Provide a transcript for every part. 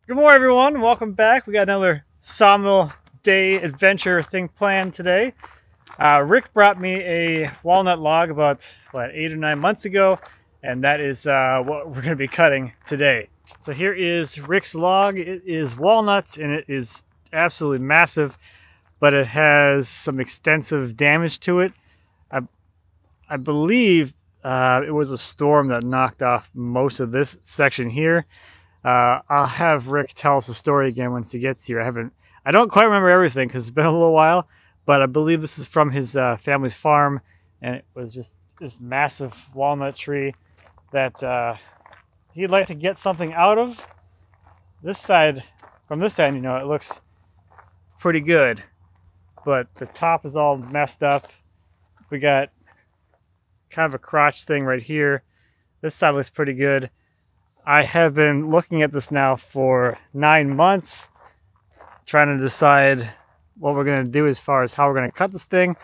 Good morning, everyone. Welcome back. We got another sawmill day adventure thing planned today. Rick brought me a walnut log about, 8 or 9 months ago, and that is what we're going to be cutting today. So here is Rick's log. It is walnuts, and it is absolutely massive, but it has some extensive damage to it. I believe it was a storm that knocked off most of this section here. I'll have Rick tell us the story again once he gets here. I don't quite remember everything because it's been a little while, but I believe this is from his family's farm, and it was just this massive walnut tree that he'd like to get something out of. This side, from this end, it looks pretty good, but the top is all messed up. We got kind of a crotch thing right here. This side looks pretty good. I have been looking at this now for 9 months, trying to decide what we're going to do as far as how we're going to cut this thing.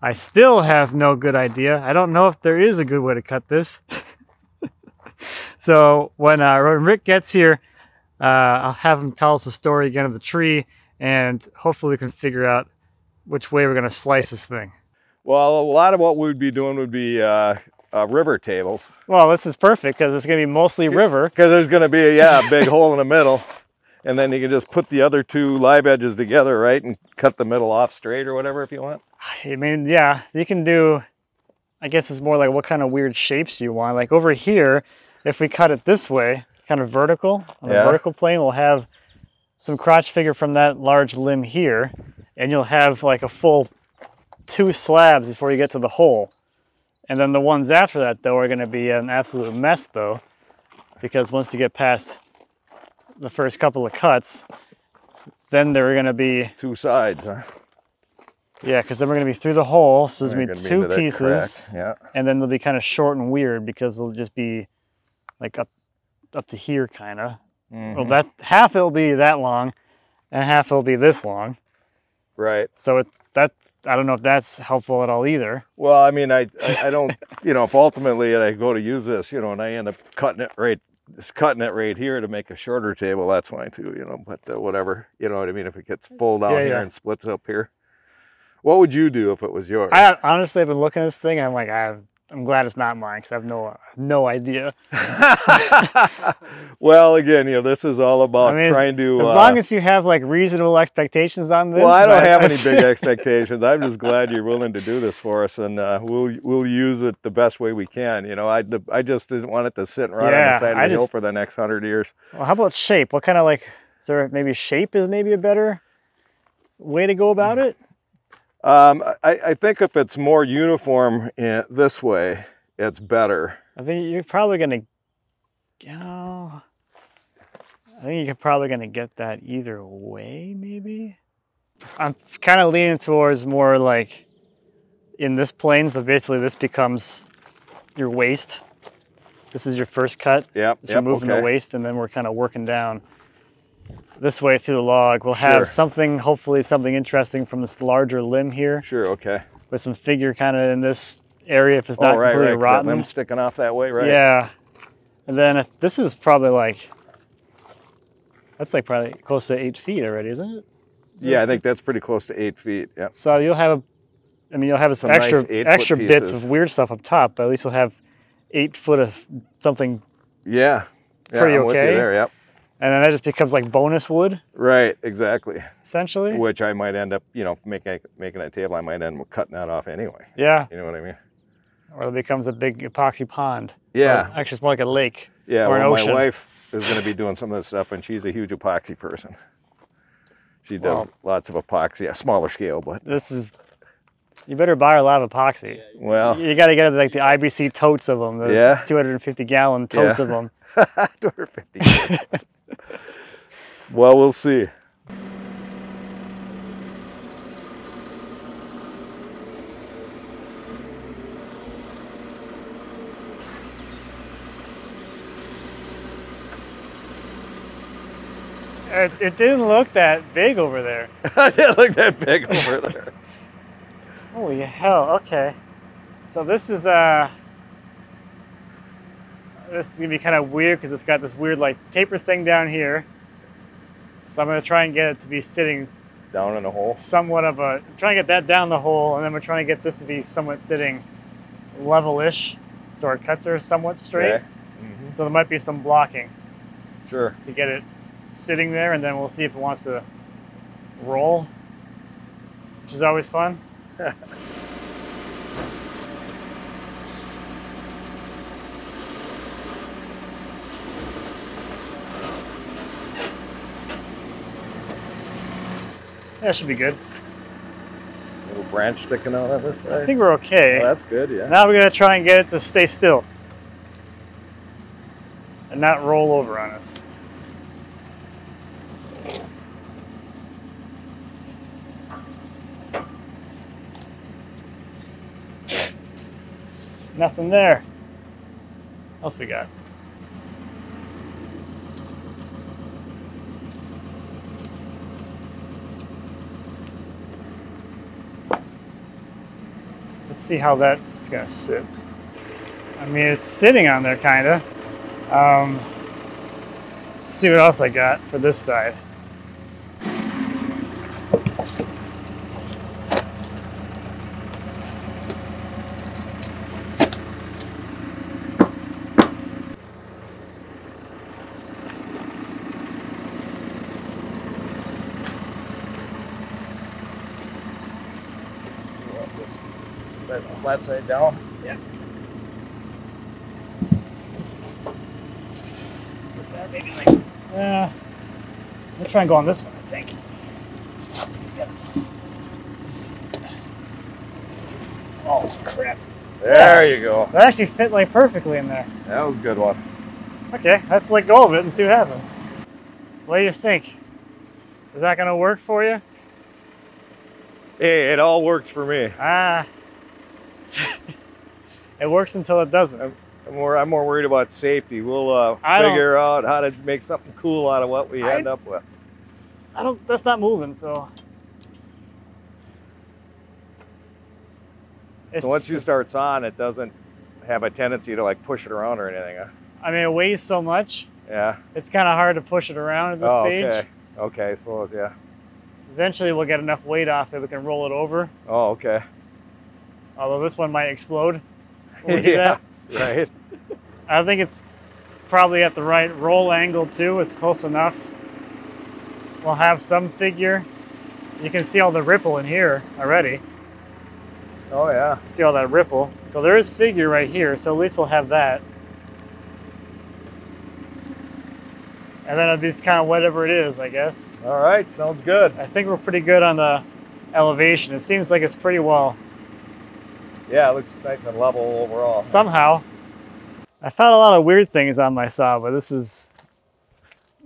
I still have no good idea. I don't know if there is a good way to cut this. So when Rick gets here, I'll have him tell us the story again of the tree, and hopefully we can figure out which way we're going to slice this thing. Well, a lot of what we'd be doing would be river tables. Well, this is perfect because it's going to be mostly river. Because there's going to be a big hole in the middle, and then you can just put the other two live edges together, right, and cut the middle off straight or whatever if you want. I mean, yeah, you can do, I guess it's more like what kind of weird shapes you want. Like over here, if we cut it this way, kind of vertical, on the vertical plane, we'll have some crotch figure from that large limb here, and you'll have like a full 2 slabs before you get to the hole. And then the ones after that, though, are going to be an absolute mess, though, because once you get past the first couple of cuts, then they're going to be 2 sides, huh? Yeah, because then we're going to be through the hole, so there's going to be 2 pieces, yeah, and then they'll be kind of short and weird because they'll just be like up to here, kind of. Well, that half it'll be that long, and half it'll be this long. Right. So I don't know if that's helpful at all either. Well, I mean, I don't, if ultimately I go to use this, and I end up cutting it right here to make a shorter table, that's fine too, but whatever, you know what I mean? If it gets full down here and splits up here. What would you do if it was yours? I honestly have been looking at this thing, and I'm like, I'm glad it's not mine because I have no idea. Well, again, this is all about trying to... As long as you have like reasonable expectations on this. Well, I don't have any big expectations. I'm just glad you're willing to do this for us, and we'll use it the best way we can. I just didn't want it to sit and rot on the side of the hill for the next 100 years. Well, how about shape? What kind of is there maybe shape is maybe a better way to go about it? I think if it's more uniform this way, it's better. I think you're probably going to get that either way, maybe. I'm kind of leaning towards more like in this plane, so basically this becomes your waist. This is your first cut. Yep. So you're moving the waist, and then we're kind of working down this way through the log. We'll have something, hopefully something interesting from this larger limb here. Sure, okay. With some figure kind of in this area if it's not completely rotten. That limb sticking off that way, right? Yeah. And then this is probably that's probably close to 8 feet already, isn't it? Yeah, I think that's pretty close to 8 feet, yeah. So you'll have some extra bits of weird stuff up top, but at least you'll have 8 foot of something. Yeah. Pretty I'm with you there, yep. And then that just becomes like bonus wood. Right, exactly. Essentially. Which I might end up, making a table, I might end up cutting that off anyway. Yeah. You know what I mean? Or it becomes a big epoxy pond. Yeah. Or actually, it's more like a lake. Yeah, or an ocean. My wife is going to be doing some of this stuff, and she's a huge epoxy person. She does lots of epoxy, a smaller scale, but... You better buy her a lot of epoxy. Well... You got to get like the IBC totes of them, the 250-gallon totes of them. 250 gallons. Well, we'll see. It didn't look that big over there. It didn't look that big over there. Holy hell, okay. So this is gonna be kind of weird because it's got this weird like taper thing down here. So I'm going to try and get it to be sitting down in a hole. Somewhat of a, trying to get that down the hole, and then we're trying to get this to be somewhat sitting level-ish, so our cuts are somewhat straight. Okay. So there might be some blocking. Sure. To get it sitting there, and then we'll see if it wants to roll, which is always fun. That should be good. Little branch sticking out on this side. I think we're okay. Oh, that's good, yeah. Now we're going to try and get it to stay still and not roll over on us. Nothing there. What else we got? Let's see how that's gonna sit. I mean, it's sitting on there, kinda. Let's see what else I got for this side. Flat side down? Yeah. Put that maybe like, we'll try and go on this one, I think. Yep. Oh, crap. There you go. That actually fit like perfectly in there. That was a good one. Okay, let's let go of it and see what happens. What do you think? Is that gonna work for you? Hey, it all works for me. Ah. It works until it doesn't. I'm more worried about safety. We'll figure out how to make something cool out of what we end up with. That's not moving, so. So once you start sawing, it doesn't have a tendency to like push it around or anything, huh? I mean, it weighs so much. Yeah. It's kind of hard to push it around at this stage. Okay. Okay, I suppose, yeah. Eventually we'll get enough weight off that we can roll it over. Oh, okay. Although this one might explode. When we do that. Right. I think it's probably at the right roll angle too. It's close enough. We'll have some figure. You can see all the ripple in here already. Oh yeah. See all that ripple. So there is figure right here, so at least we'll have that. And then it'll be kind of whatever it is, I guess. All right, sounds good. I think we're pretty good on the elevation. It seems like it's pretty well. Yeah, it looks nice and level overall. Somehow. I found a lot of weird things on my saw, but this is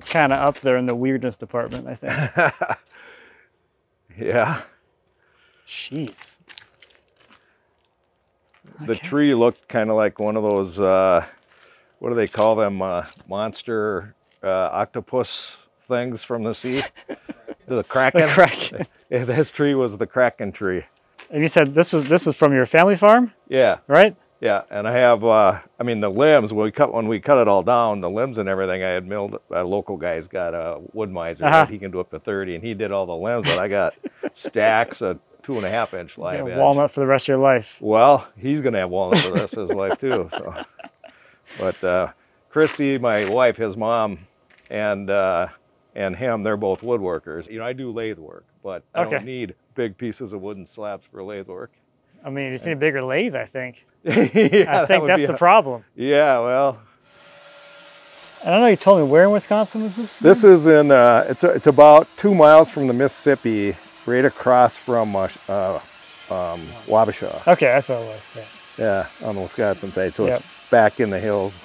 kind of up there in the weirdness department, I think. Yeah. Jeez. The tree looked kind of like one of those, what do they call them, monster octopus things from the sea? The Kraken? The Kraken. Yeah, this tree was the Kraken tree. And you said this is from your family farm? Yeah. Right? Yeah, and I have, I mean, the limbs, when we cut it all down, the limbs and everything, I had milled, a local guy's got a wood miser, that he can do up to 30, and he did all the limbs, and I got stacks of 2.5-inch live edge. Walnut for the rest of your life. Well, he's going to have walnut for the rest of his life, too. So, but Christy, my wife, his mom, and him, they're both woodworkers. You know, I do lathe work, but I don't need big pieces of wooden slabs for lathe work. I mean, you just need a bigger lathe, I think. Yeah, I think that's the problem. Yeah, well. I don't know, you told me where in Wisconsin is this? This is in, it's about 2 miles from the Mississippi, right across from Wabasha. Okay, that's what it was. Yeah, on the Wisconsin side. So it's back in the hills.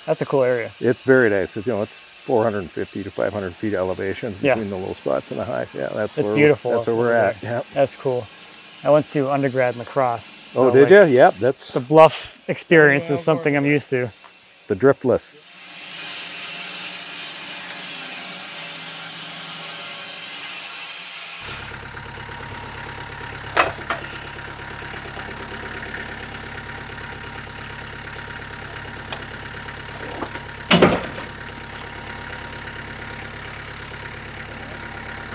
That's a cool area. It's very nice. It's, you know, it's 450 to 500 feet elevation between the low spots and the highs. Yeah, that's beautiful. That's where we're at. Yeah, that's cool. I went to undergrad in La Crosse. So oh, did you? Yep, that's the bluff experience is something I'm used to. The driftless.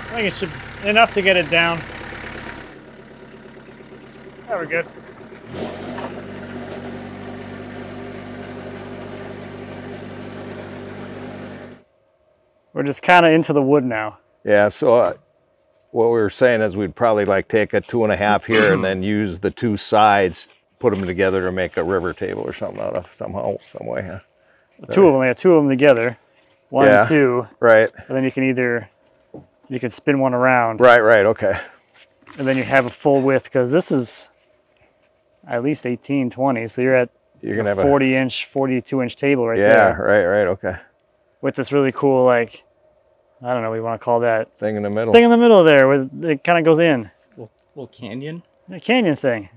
I think it should enough to get it down. Yeah, we're good. We're just kind of into the wood now. Yeah, so what we were saying is we'd probably like take a 2.5 here and then use the 2 sides, put them together to make a river table or something out of some way. Huh? 2 of them, yeah, 2 of them together. 1 and 2. Right. And then you can spin one around. Right, okay. And then you have a full width, because this is at least 18, 20. So you're gonna have a 40-inch, 42-inch table right there. Yeah, right, okay. With this really cool, like, I don't know what you want to call that. Thing in the middle. Thing in the middle there, where it kind of goes in. Little canyon. A canyon thing.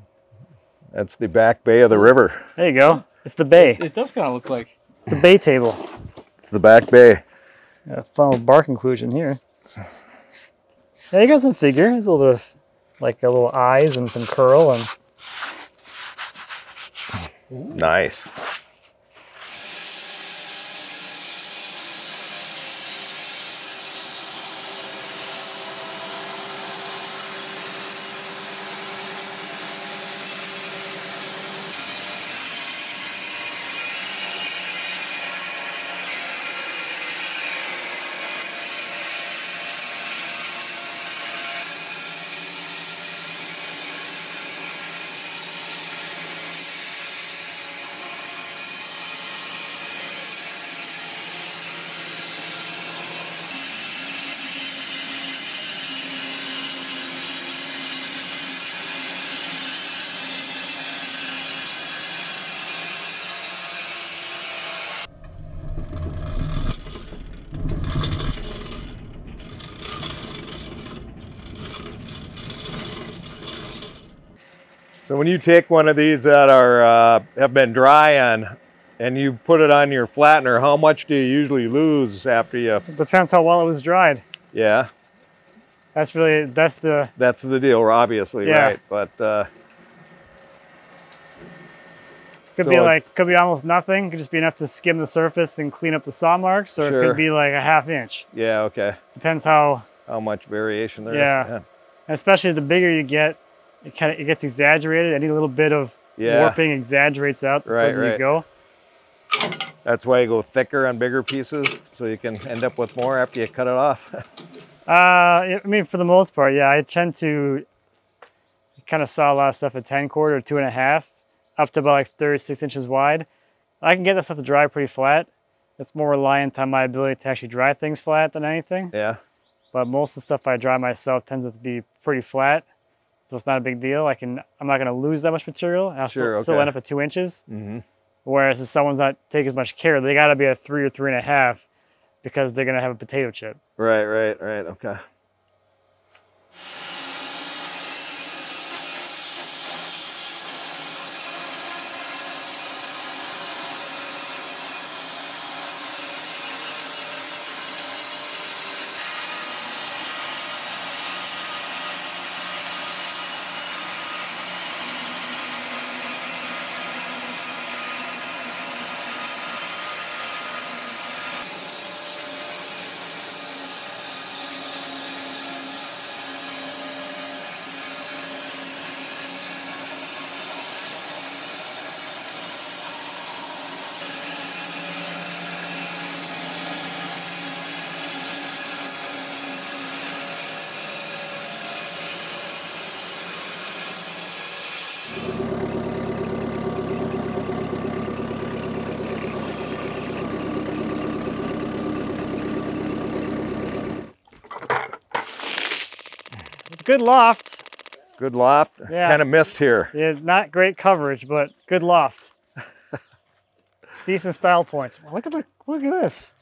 That's the back bay of the river. There you go. It's the bay. It does kind of look like. It's a bay table. It's the back bay. Got a fun little bar conclusion here. Yeah, you got some figure. There's a little bit of, like, a little eyes and some curl and. Nice. So when you take one of these that are have been dry and you put it on your flattener, how much do you usually lose after you? It depends how well it was dried. Yeah. That's the deal, obviously, yeah. Right? But could be almost nothing. Could just be enough to skim the surface and clean up the saw marks, or Sure. it could be like a 1/2 inch. Yeah. Okay. Depends how much variation there is. Yeah. And especially the bigger you get, it gets exaggerated. Any little bit of warping exaggerates out the further you go. That's why you go thicker on bigger pieces, so you can end up with more after you cut it off. I mean, for the most part, yeah. I tend to kind of saw a lot of stuff at 10/4 or 2.5, up to about like 36 inches wide. I can get that stuff to dry pretty flat. It's more reliant on my ability to actually dry things flat than anything. Yeah. But most of the stuff I dry myself tends to be pretty flat, so it's not a big deal. I'm not going to lose that much material, and I'll still end up at 2 inches. Mm-hmm. Whereas if someone's not taking as much care, they got to be at 3 or 3.5 because they're going to have a potato chip. Right. Okay. Good loft. Good loft. Yeah. Kind of missed here. Yeah, not great coverage, but good loft. Decent style points. Look at this. Look at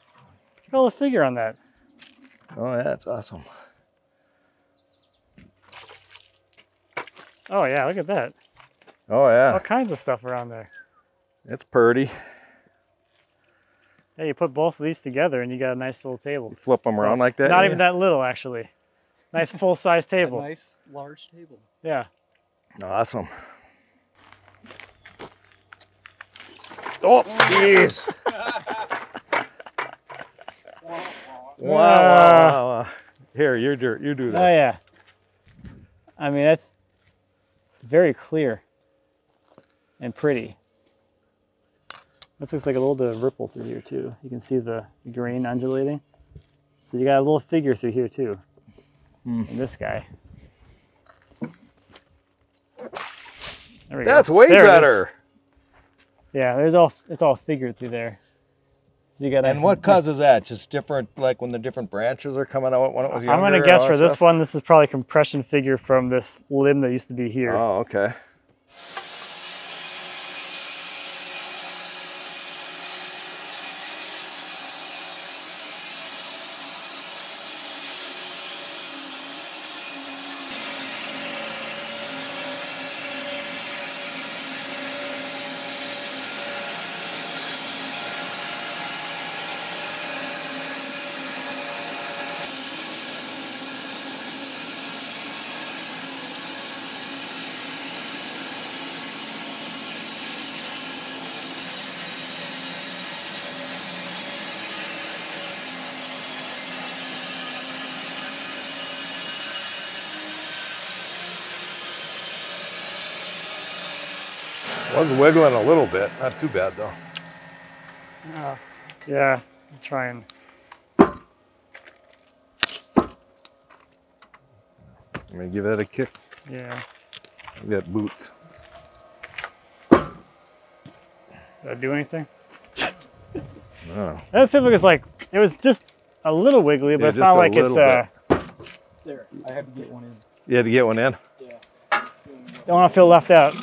all the figure on that. Oh yeah, that's awesome. Oh yeah, look at that. Oh yeah. All kinds of stuff around there. It's pretty. Yeah, you put both of these together and you got a nice little table. You flip them around like that. Not even that little, actually. Nice full-size table. A nice large table. Yeah. Awesome. Oh, jeez. Wow. Here, you do that. Oh yeah. I mean, that's very clear and pretty. This looks like a little bit of ripple through here too. You can see the grain undulating. So you got a little figure through here too. And this guy. There we go. That's way better. Yeah, it's all figured through there. So you got. And what causes that? Just different, like when the different branches are coming out when it was younger? I'm gonna guess for this one, this is probably compression figure from this limb that used to be here. Oh, okay. Was wiggling a little bit, not too bad though. Yeah, I'm trying. Let me give that a kick. Yeah. We got boots. Did I do anything? Oh. That seemed like it was just a little wiggly, but Yeah, it's not like it's There, I had to get one in. You had to get one in? Yeah. don't want to feel left out.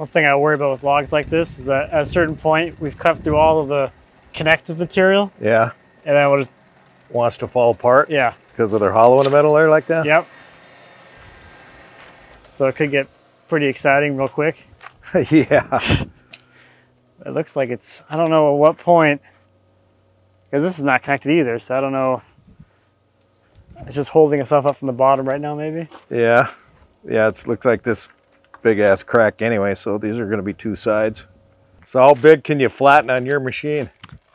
One thing I worry about with logs like this is that at a certain point, we've cut through all of the connective material, Yeah. and then we'll just, Wants to fall apart yeah, because of their hollow in the middle there like that? yep. So it could get pretty exciting real quick. Yeah. It looks like it's, I don't know at what point, because this is not connected either, so I don't know. It's just holding itself up from the bottom right now, maybe. Yeah. Yeah, it looks like this big ass crack anyway, so these are going to be two sides. So how big can you flatten on your machine?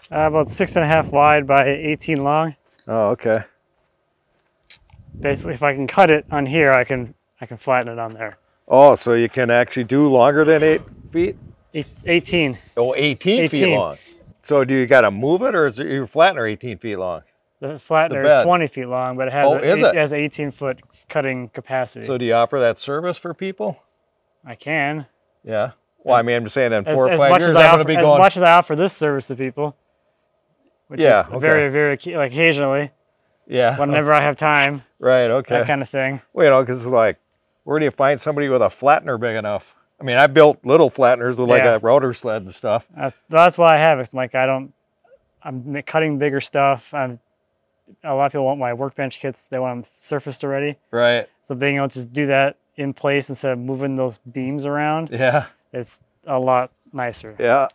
About 6.5 wide by 18 long. Oh, okay. Basically, if I can cut it on here, I can flatten it on there. Oh, so you can actually do longer than 8 feet? 18. Oh, 18 feet 18. long. So do you got to move it, or is it your flattener 18 feet long? The flattener is 20 feet long, but it has, it has 18-foot cutting capacity. So do you offer that service for people? I can. Yeah. Well, I mean, I'm just saying, in 4 or 5 much years, as I'm going to be going. As much as I offer this service to people, which is very, very key, like occasionally. Yeah. Whenever I have time. Right. Okay. That kind of thing. Well, you know, because it's like, where do you find somebody with a flattener big enough? I mean, I built little flatteners with like a router sled and stuff. That's why I have it. It's like I'm cutting bigger stuff. A lot of people want my workbench kits. They want them surfaced already. Right. So being able to just do that in place instead of moving those beams around. Yeah. It's a lot nicer. Yeah.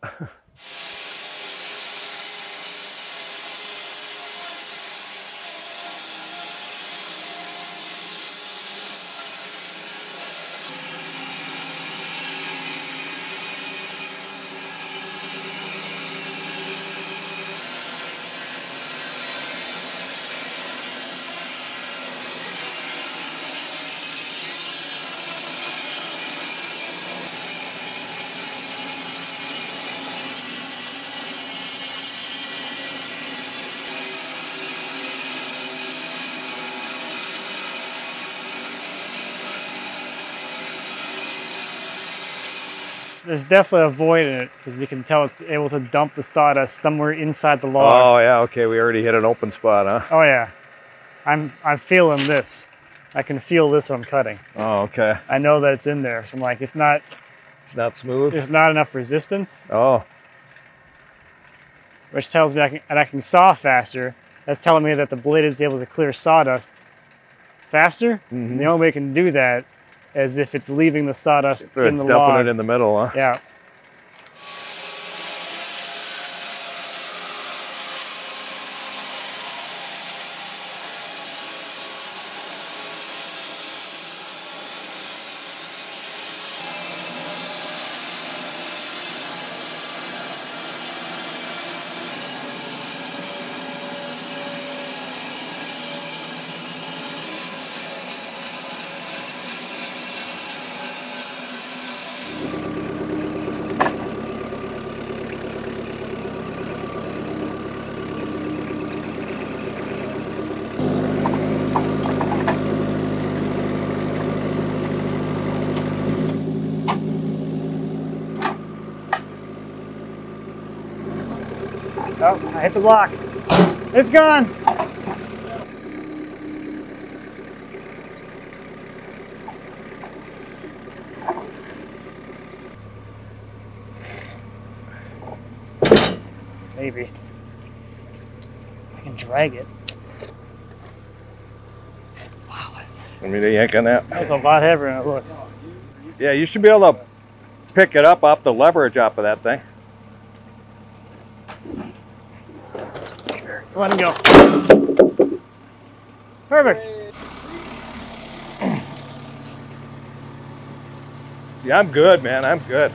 there's definitely a void in it because you can tell it's able to dump the sawdust somewhere inside the log. Oh yeah, okay. We already hit an open spot, huh? Oh yeah, I'm feeling this. I can feel this when I'm cutting. Oh, okay. I know that it's in there. So I'm like, it's not smooth. There's not enough resistance. Oh. Which tells me I can saw faster. That's telling me that the blade is able to clear sawdust faster. Mm-hmm. And the only way it can do that is if it's leaving the sawdust in the log. It's dumping it in the middle, huh? Yeah. Oh, I hit the block. It's gone. Maybe. I can drag it. Wow, Let me yank on that. that's a lot heavier than it looks. Yeah, you should be able to pick it up off the leverage off of that thing. Let him go. Perfect. See, I'm good, man. I'm good.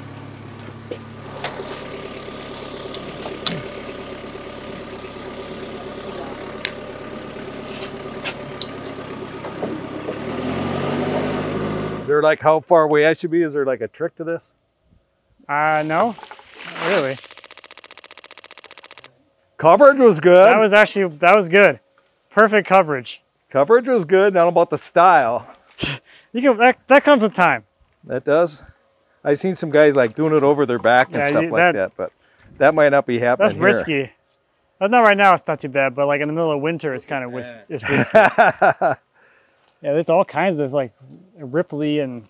Is there like how far away I should be? Is there like a trick to this? No, not really. Coverage was good. That was good. Perfect coverage. Coverage was good. Now about the style. That comes with time. That does. I've seen some guys like doing it over their back and stuff like that, but that might not be happening. That's risky. Not right now. It's not too bad, but like in the middle of winter, it's kind of it's risky. Yeah, there's all kinds of like ripply and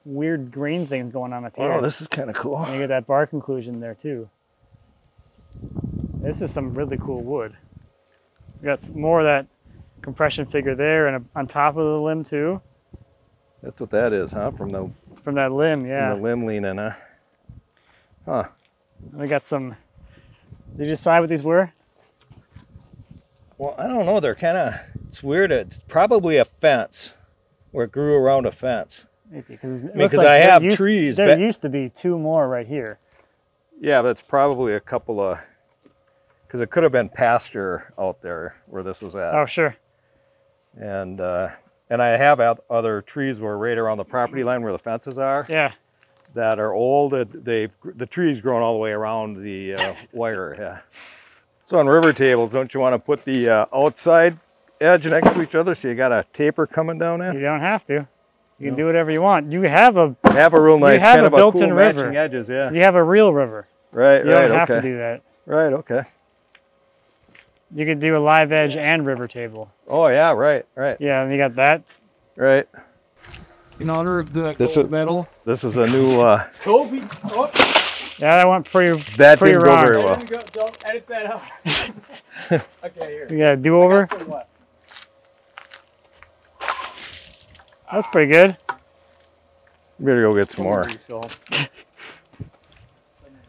weird grain things going on up here. Oh, this is kind of cool. And you get that bark inclusion there too. This is some really cool wood. We got some more of that compression figure there, and on top of the limb too. That's what that is, huh? From that limb, yeah. From the limb leaning, huh? Huh. We got some. Did you decide what these were? Well, I don't know. They're kind of. It's weird. It's probably a fence, where it grew around a fence. Maybe because I have trees. There used to be two more right here. Yeah, that's probably a couple of. Because it could have been pasture out there where this was at. Oh, sure. And I have other trees where right around the property line where the fences are. Yeah. That are old. The trees growing all the way around the wire. Yeah. So on river tables, don't you want to put the outside edge next to each other so you got a taper coming down in? You don't have to. You can do whatever you want. You have a real nice kind of a built-in cool river. matching edges. Yeah. You have a real river. Right. You don't have to do that. Right. Okay. You could do a live edge and river table. Oh yeah. Right. Yeah, and you got that. Right. In honor of the gold medal. This is a new. Kobe. Oh. Yeah, that went pretty. That pretty didn't wrong. go very well. Don't edit that out. Okay, here. You got a do-over. That's pretty good. You better go get some more.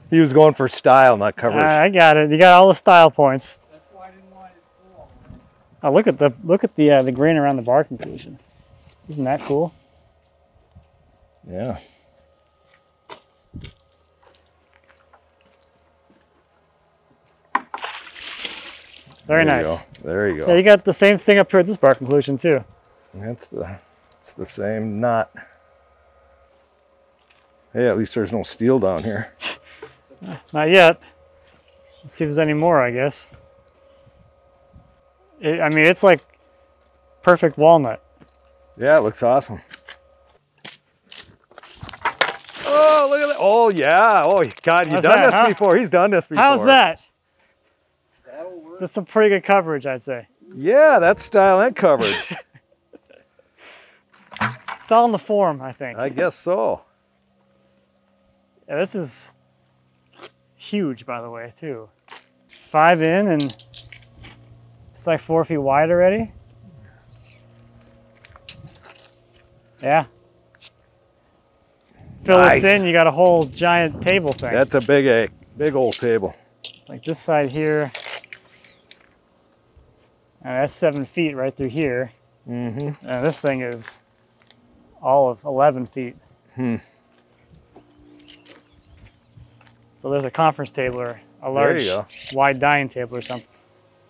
He was going for style, not coverage. I got it. You got all the style points. That's why I didn't want it full. Oh, look at the grain around the bark inclusion. Isn't that cool? Yeah. Very nice. There you go. Yeah, you got the same thing up here at this bark inclusion too. It's the same knot. Hey, at least there's no steel down here. Not yet. Let's see if there's any more, I guess. I mean, it's like perfect walnut. Yeah, it looks awesome. Oh, look at that. Oh, yeah. Oh, God, you've done this before. He's done this before. How's that? That'll work. That's some pretty good coverage, I'd say. Yeah, that's style and coverage. It's all in the form, I think. I guess so. Yeah, this is huge, by the way, too. 5 in, and it's like 4 feet wide already. Yeah. Fill Nice. this in, you got a whole giant table thing. That's a big old table. It's like this side here. And that's 7 feet right through here. Mm-hmm. And this thing is all of 11 feet. So there's a conference table or a large wide dining table or something.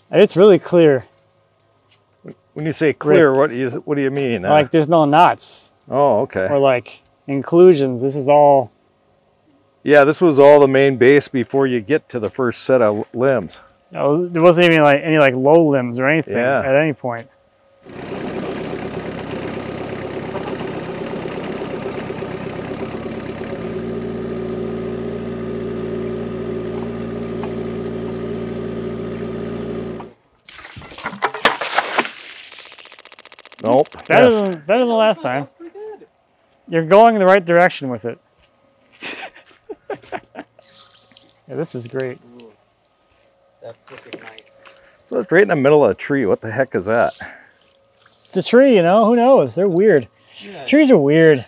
And it's really clear. When you say clear, what do you mean? Like there's no knots. Oh, okay. Or like inclusions. This is all. Yeah, this was all the main base before you get to the first set of limbs. You know, there wasn't even like any like low limbs or anything at any point. Nope. Better than last time. Pretty good. You're going in the right direction with it. Yeah, this is great. Ooh, that's looking nice. So it's right in the middle of a tree. What the heck is that? It's a tree, you know, who knows? They're weird. Yeah. Trees are weird.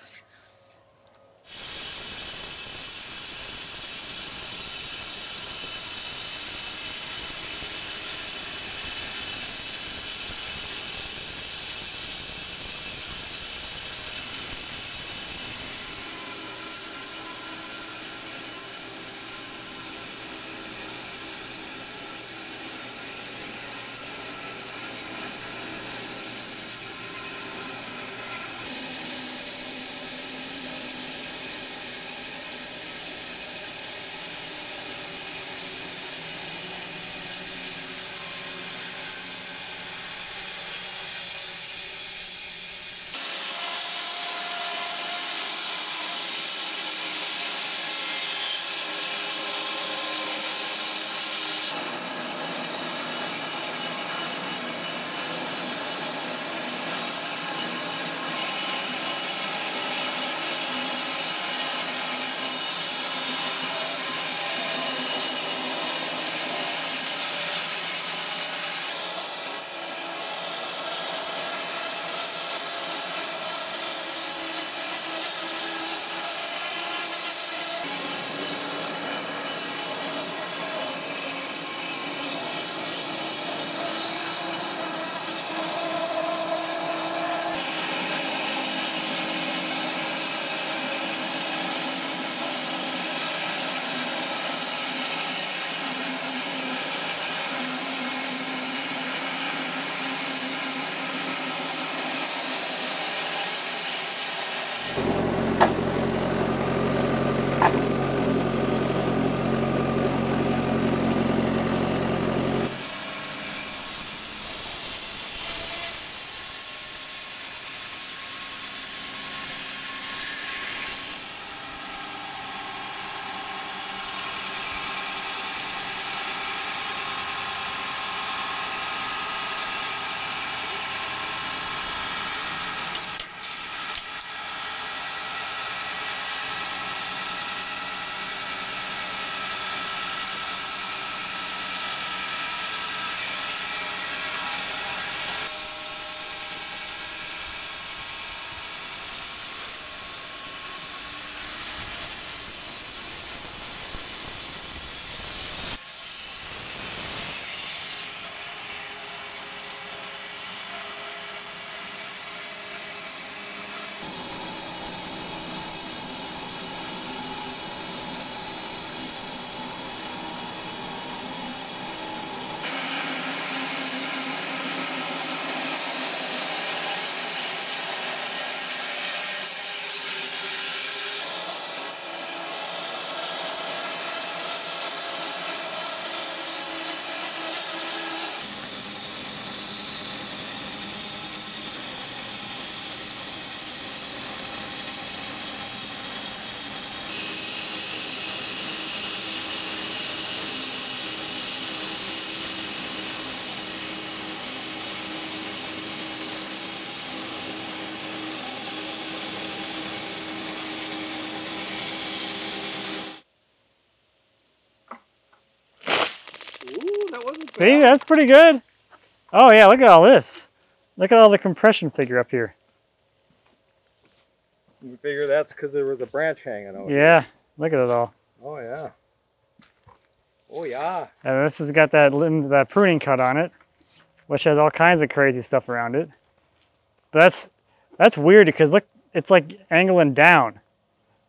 See, that's pretty good. Oh yeah, look at all this. Look at all the compression figure up here. You figure that's because there was a branch hanging out. Yeah, look at it all. Oh yeah. Oh yeah. And this has got that pruning cut on it, which has all kinds of crazy stuff around it. But that's weird because look, it's like angling down.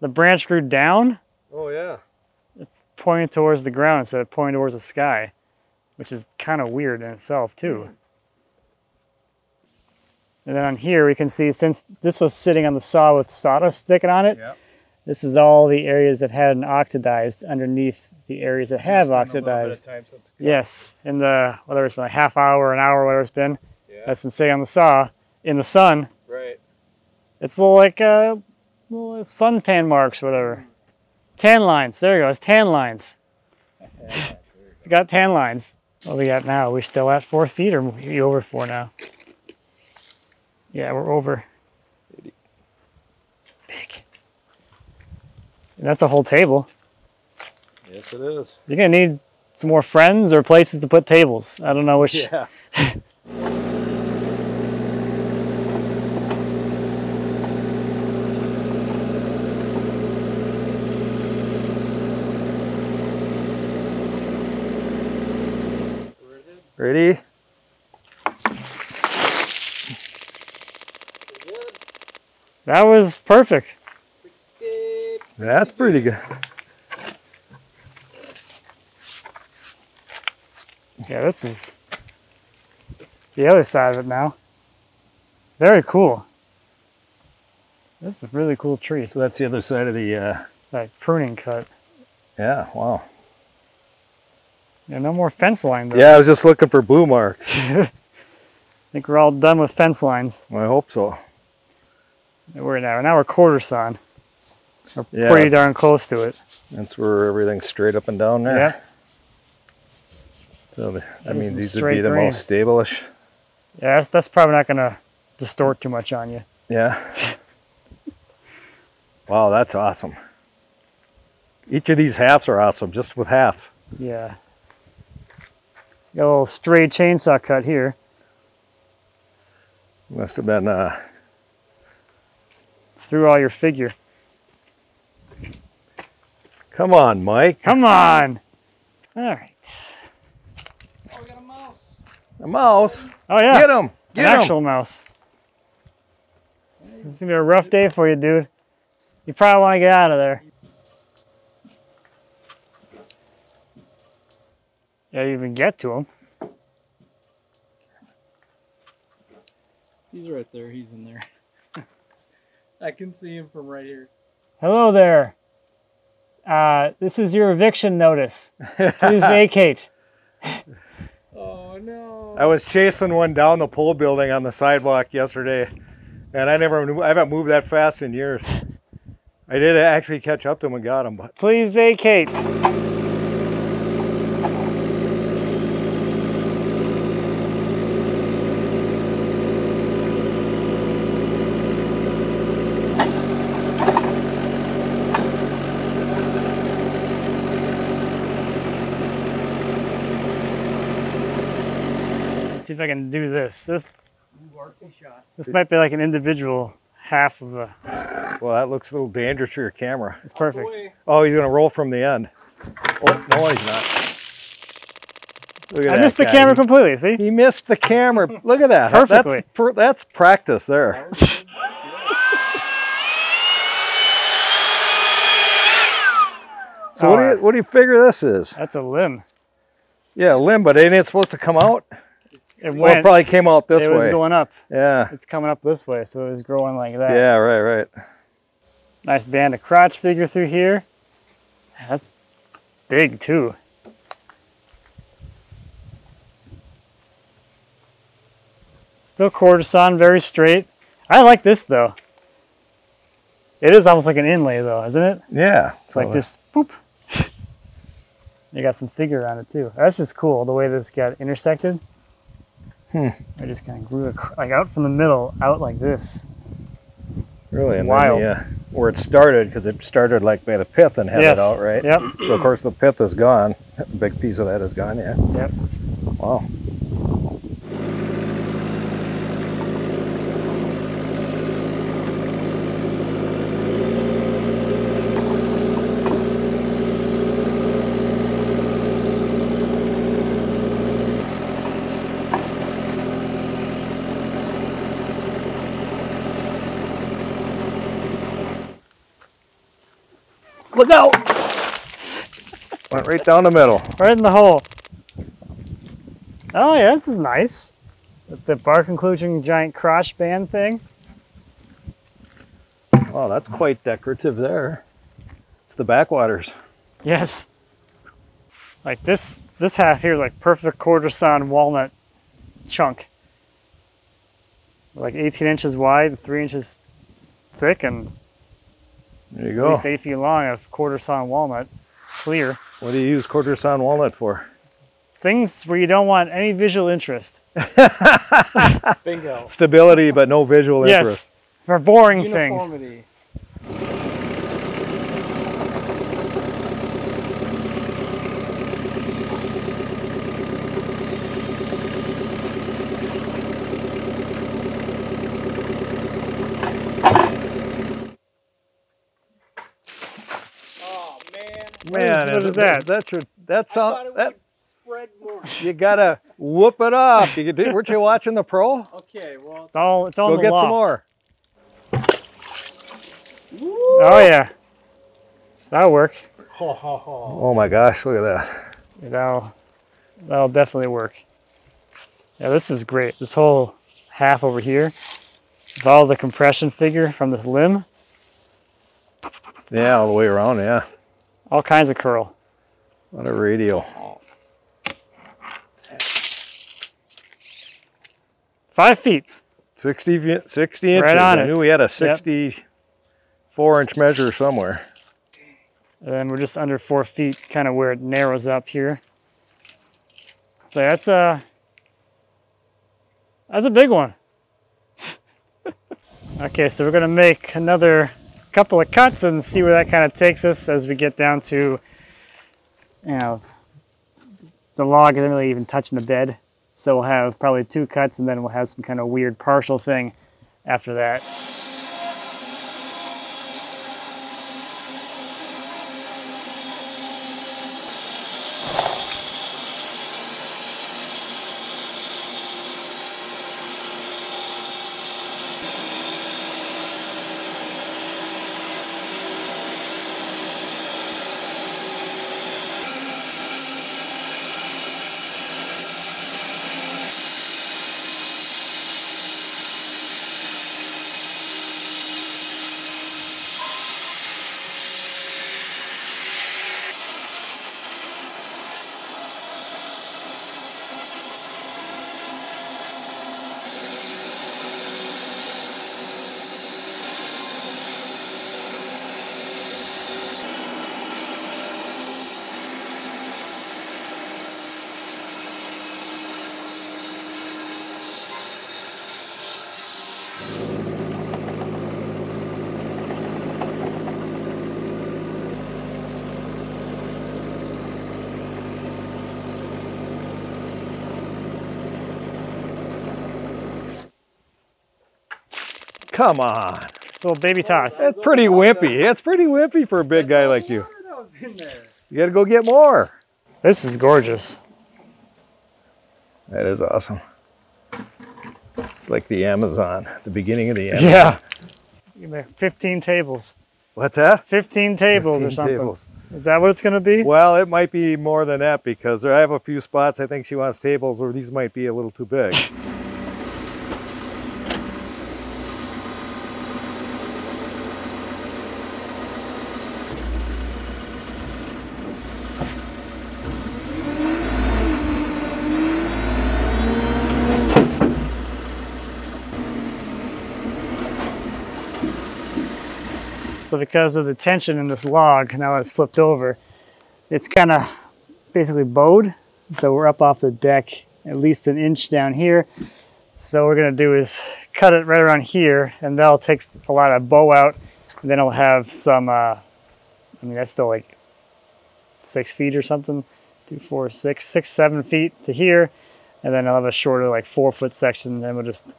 The branch grew down. Oh yeah. It's pointing towards the ground instead of pointing towards the sky, which is kind of weird in itself too. And then on here we can see, since this was sitting on the saw with sawdust sticking on it, this is all the areas that hadn't oxidized underneath the areas that have oxidized. Yes, in the, whether it's been a half hour, an hour, whatever it's been, that's been sitting on the saw in the sun. Right. It's like little suntan marks, whatever. Tan lines, there you go, it's tan lines. It's got tan lines. What do we got now? Are we still at 4 feet or are we over 4 now? Yeah, we're over. Big. And that's a whole table. Yes, it is. You're gonna need some more friends or places to put tables. I don't know which. Yeah. Ready? That was perfect. That's pretty good. Yeah, this is the other side of it now. Very cool. This is a really cool tree. So that's the other side of the... That pruning cut. Yeah, wow. Yeah, no more fence line though. Yeah, I was just looking for blue marks. I think we're all done with fence lines. I hope so. Now we're quarter sawn. We're pretty darn close to it. That's where everything's straight up and down there. Yeah. So that means these would straight be the grain. most stable-ish. Yeah, that's probably not gonna distort too much on you. Yeah. Wow, that's awesome. Each of these halves are awesome, just with halves. Yeah. Got a little stray chainsaw cut here. Must have been Through all your figure. Come on, Mike. Come on. All right. Oh, we got a mouse. A mouse. Oh yeah. Get him. Get An him. actual mouse. It's gonna be a rough day for you, dude. You probably want to get out of there. Yeah, you even get to him. He's right there. He's in there. I can see him from right here. Hello there. This is your eviction notice. Please vacate. Oh no. I was chasing one down the pole building on the sidewalk yesterday, and I haven't moved that fast in years. I did actually catch up to him and got him, but Please vacate. See if I can do this. This might be like an individual half of a. well, that looks a little dangerous for your camera. It's perfect. Oh, he's gonna roll from the end. Oh no, he's not. Look at I that missed the guy. camera completely. See? He missed the camera. Look at that. Perfectly. That's practice there. So what do you figure this is? That's a limb. Yeah, limb, but ain't it supposed to come out? It Well, it probably came out this It way. was going up. Yeah. It's coming up this way, so it was growing like that. Yeah, right. Nice band of crotch figure through here. That's big too. Still quarter sawn, very straight. I like this though. It is almost like an inlay though, isn't it? Yeah. It's like just boop. You got some figure on it too. That's just cool, the way this got intersected. I just kind of grew like out from the middle, out like this. Really, It's and wild. then where it started, because it started like by the pith and headed out, right? Yep. So of course the pith is gone. A big piece of that is gone, yeah. Yep. Wow. Look out! Went right down the middle. Right in the hole. Oh yeah, this is nice. With the bark inclusion giant crotch band thing. Oh, that's quite decorative there. It's the backwaters. Yes. Like this half here is like perfect quarter sawn walnut chunk. Like 18 inches wide and 3 inches thick and There you at go. least 8 feet long of quarter sawn walnut. Clear. What do you use quarter sawn walnut for? Things where you don't want any visual interest. Bingo. Stability, but no visual interest. Yes. For boring things. Uniformity. Oh man. Man, What is that? That's I all. thought it That would spread more. you gotta whoop it up. Weren't you watching the pro? Okay, well. It's all in Go the get loft. some more. Oh yeah. That'll work. Ho, ho, ho. Oh my gosh, look at that. That'll definitely work. Yeah, this is great. This whole half over here with all the compression figure from this limb, Yeah, all the way around. Yeah, all kinds of curl. what a radio. 5 feet. 60 inches. Right on I it. knew we had a 64-inch measure somewhere. And then we're just under 4 feet, kind of where it narrows up here. So that's a big one. Okay, so we're gonna make another couple of cuts and see where that kind of takes us as we get down to, you know, the log isn't really even touching the bed. So we'll have probably 2 cuts and then we'll have some kind of weird partial thing after that. Come on. It's a little baby toss. That's pretty wimpy. That's pretty wimpy for a big guy like you. That was in there. You gotta go get more. This is gorgeous. That is awesome. It's like the Amazon, the beginning of the Amazon. Yeah. You make 15 tables. What's that? 15 tables 15 or something. tables. Is that what it's going to be? Well, it might be more than that because I have a few spots I think she wants tables where these might be a little too big. So because of the tension in this log, now that it's flipped over, it's kind of basically bowed. So we're up off the deck at least an inch down here. So what we're gonna do is cut it right around here, and that'll take a lot of bow out. And then it'll have some, I mean, that's still like 6 feet or something, 2, 4, 6, 7 feet to here. and then I'll have a shorter, like 4-foot section, and we'll just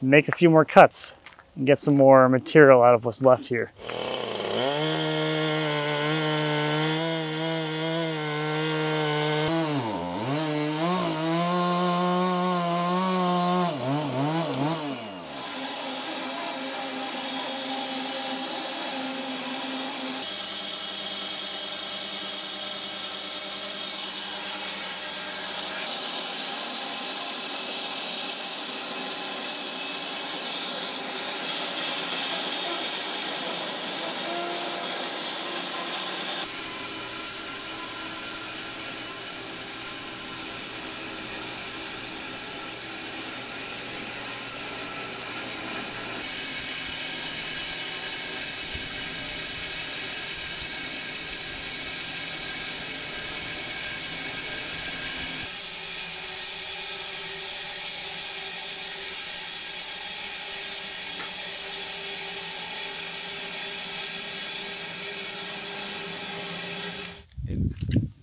make a few more cuts and get some more material out of what's left here.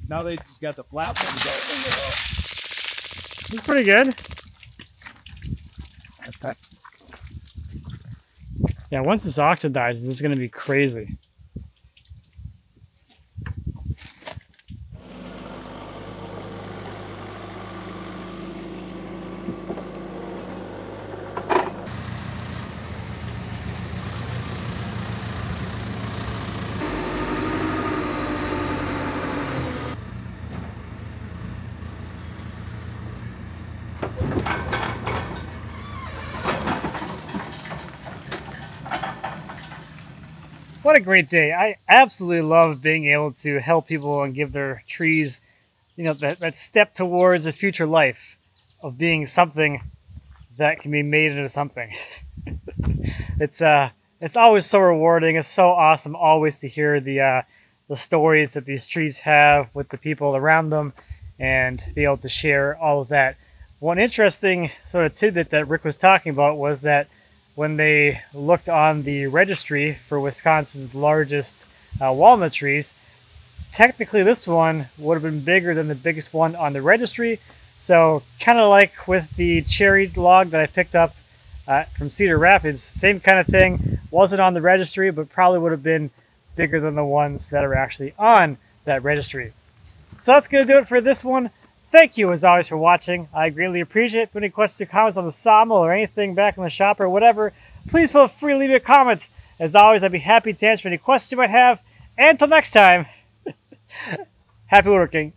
Now they just got the flat one. It's pretty good. Yeah, once this oxidizes, it's going to be crazy. What a great day. I absolutely love being able to help people and give their trees, you know, that step towards a future life of being something that can be made into something. It's always so rewarding. It's so awesome always to hear the stories that these trees have with the people around them and be able to share all of that. One interesting sort of tidbit that Rick was talking about was that when they looked on the registry for Wisconsin's largest walnut trees, technically this one would have been bigger than the biggest one on the registry. So kind of like with the cherry log that I picked up from Cedar Rapids, same kind of thing. Wasn't on the registry, but probably would have been bigger than the ones that are actually on that registry. So that's going to do it for this one. Thank you as always for watching. I greatly appreciate it. If you have any questions or comments on the sawmill or anything back in the shop or whatever, please feel free to leave a comment. As always, I'd be happy to answer any questions you might have. And until next time, happy woodworking.